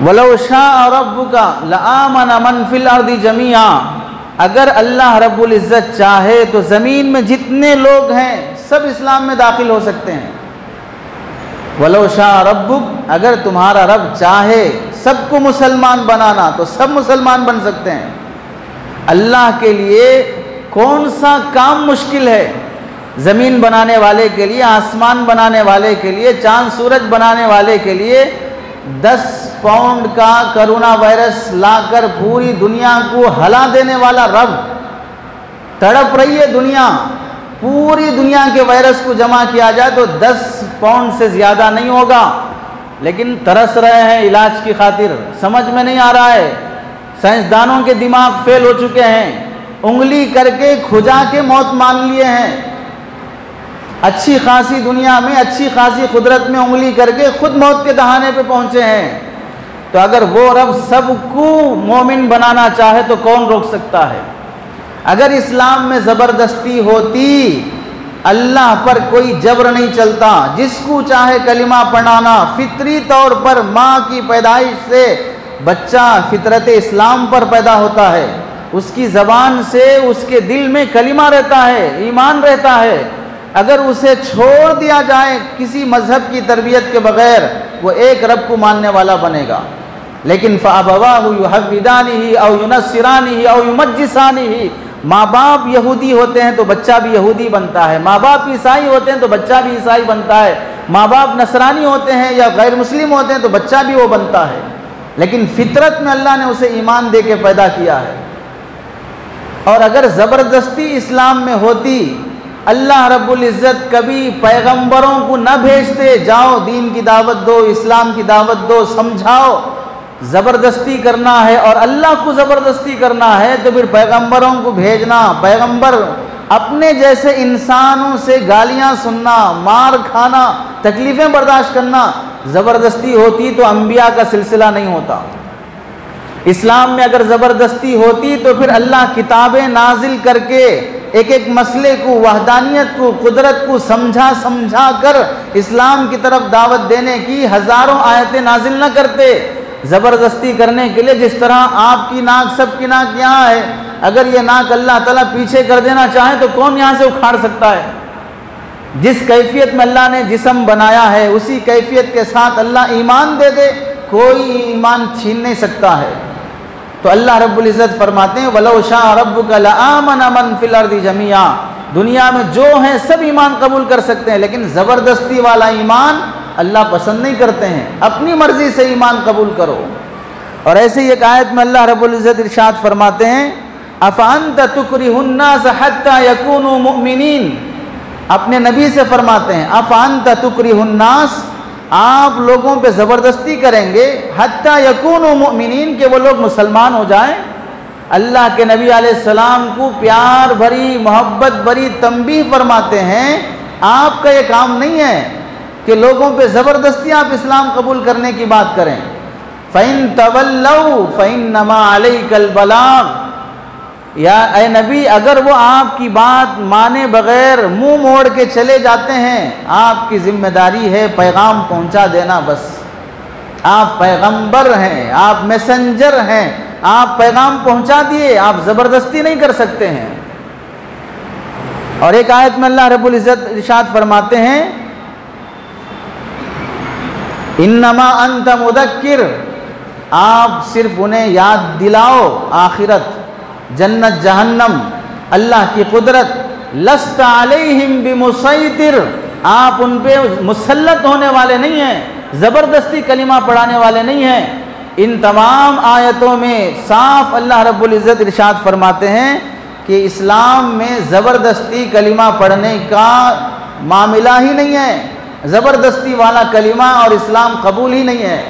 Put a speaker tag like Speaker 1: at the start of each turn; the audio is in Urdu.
Speaker 1: وَلَوْ شَاءَ رَبُّكَ لَآمَنَ مَنْ فِي الْأَرْضِ جَمِيعًا، اگر اللہ رب العزت چاہے تو زمین میں جتنے لوگ ہیں سب اسلام میں داخل ہو سکتے ہیں۔ وَلَوْ شَاءَ رَبُّكَ، اگر تمہارا رب چاہے سب کو مسلمان بنانا تو سب مسلمان بن سکتے ہیں۔ اللہ کے لیے کون سا کام مشکل ہے؟ زمین بنانے والے کے لیے، آسمان بنانے والے کے لیے، چاند سورج بنانے والے کے لیے 10 پاؤنڈ کا کرونا وائرس لا کر پوری دنیا کو ہلا دینے والا رب، تڑپ رہی ہے دنیا، پوری دنیا کے وائرس کو جمع کیا جائے تو 10 پاؤنڈ سے زیادہ نہیں ہوگا، لیکن ترس رہے ہیں علاج کی خاطر، سمجھ میں نہیں آ رہا ہے۔ سائنسدانوں کے دماغ فیل ہو چکے ہیں، انگلی کر کے کھجا کے موت مان لیے ہیں۔ اچھی خاصی دنیا میں، اچھی خاصی قدرت میں انگلی کر کے خود موت کے دہانے پہ پہنچے ہیں۔ تو اگر وہ رب سب کو مومن بنانا چاہے تو کون روک سکتا ہے؟ اگر اسلام میں زبردستی ہوتی، اللہ پر کوئی جبر نہیں چلتا، جس کو چاہے کلمہ پڑھانا، فطری طور پر ماں کی پیدائش سے بچہ فطرت اسلام پر پیدا ہوتا ہے، اس کی زبان سے اس کے دل میں کلمہ رہتا ہے، ایمان رہتا ہے۔ اگر اسے چھوڑ دیا جائے کسی مذہب کی تربیت کے بغیر، وہ ایک رب کو ماننے والا بنے گا۔ لیکن فَأَبَوَاهُ يُحَوِّدَانِهِ أَوْ يُنَصِّرَانِهِ أَوْ يُمَجِّسَانِهِ، ماں باپ یہودی ہوتے ہیں تو بچہ بھی یہودی بنتا ہے، ماں باپ عیسائی ہوتے ہیں تو بچہ بھی عیسائی بنتا ہے، ماں باپ نصرانی ہوتے ہیں یا غیر مسلم ہوتے ہیں تو بچہ بھی وہ بنتا ہے، لیکن فطرت میں اللہ نے اسے ایمان دے کے پیدا کیا ہے۔ اور اگر زبردستی اسلام میں ہوتی، اللہ رب العزت کبھی پیغمبروں کو نہ بھیجتے، جاؤ دین کی دعوت دو، اسلام کی دعوت دو، سمجھاؤ۔ زبردستی کرنا ہے اور اللہ کو زبردستی کرنا ہے تو پھر پیغمبروں کو بھیجنا، پیغمبر اپنے جیسے انسانوں سے گالیاں سننا، مار کھانا، تکلیفیں برداشت کرنا، زبردستی ہوتی تو انبیاء کا سلسلہ نہیں ہوتا۔ اسلام میں اگر زبردستی ہوتی تو پھر اللہ کتابیں نازل کر کے ایک ایک مسئلے کو، وحدانیت کو، قدرت کو سمجھا کر اسلام کی طرف دعوت دینے کی ہزاروں آیتیں نازل نہ کرتے۔ زبردستی کرنے کے لیے، جس طرح آپ کی ناک، سب کی ناک یہاں ہے، اگر یہ ناک اللہ تعالیٰ پیچھے کر دینا چاہے تو کون یہاں سے اکھاڑ سکتا ہے؟ جس کیفیت میں اللہ نے جسم بنایا ہے اسی کیفیت کے ساتھ اللہ ایمان دے دے، کوئی ایمان چھین نہیں سکتا ہے۔ تو اللہ رب العزت فرماتے ہیں وَلَوْ شَاءَ رَبُّكَ لَآمَنَ مَنْ فِي الْأَرْضِ جَمِيعًا، دنیا میں جو ہیں سب ایمان قبول کر سکتے ہیں، لیکن زبردستی والا ایمان اللہ پسند نہیں کرتے ہیں، اپنی مرضی سے ایمان قبول کرو۔ اور ایسے ہی ایک آیت میں اللہ رب العزت ارشاد فرماتے ہیں أَفَأَنْتَ تُكْرِهُ النَّاسَ حَتَّى يَكُونُوا مُؤْمِنِينَ، اپنے نبی سے فرماتے ہیں أَفَأَنْتَ تُكْرِهُ النَّاسَ، آپ لوگوں پہ زبردستی کریں گے حَتَّى يَكُونُوا مُؤْمِنِينَ کہ وہ لوگ مسلمان ہو جائیں۔ اللہ کے نبی علیہ السلام کو پیار بھری، محبت بھری تنبیہ فرماتے ہیں، آپ کا یہ کام نہیں ہے کہ لوگوں پہ زبردستی آپ اسلام قبول کرنے کی بات کریں۔ فَإِن تَوَلَّوْا فَإِنَّمَا عَلَيْكَ الْبَلَاغُ، یا اے نبی اگر وہ آپ کی بات مانے بغیر منہ موڑ کے چلے جاتے ہیں، آپ کی ذمہ داری ہے پیغام پہنچا دینا، بس آپ پیغمبر ہیں، آپ میسنجر ہیں، آپ پیغام پہنچا دیے، آپ زبردستی نہیں کر سکتے ہیں۔ اور ایک آیت میں اللہ رب العزت ارشاد فرماتے ہیں انما انت مذکر، آپ صرف انہیں یاد دلاؤ آخرت، جنت جہنم، اللہ کی قدرت، لست علیہم بمسیطر، آپ ان پہ مسلط ہونے والے نہیں ہیں، زبردستی کلمہ پڑھانے والے نہیں ہیں۔ ان تمام آیتوں میں صاف اللہ رب العزت ارشاد فرماتے ہیں کہ اسلام میں زبردستی کلمہ پڑھنے کا معاملہ ہی نہیں ہے، زبردستی والا کلمہ اور اسلام قبول ہی نہیں ہے۔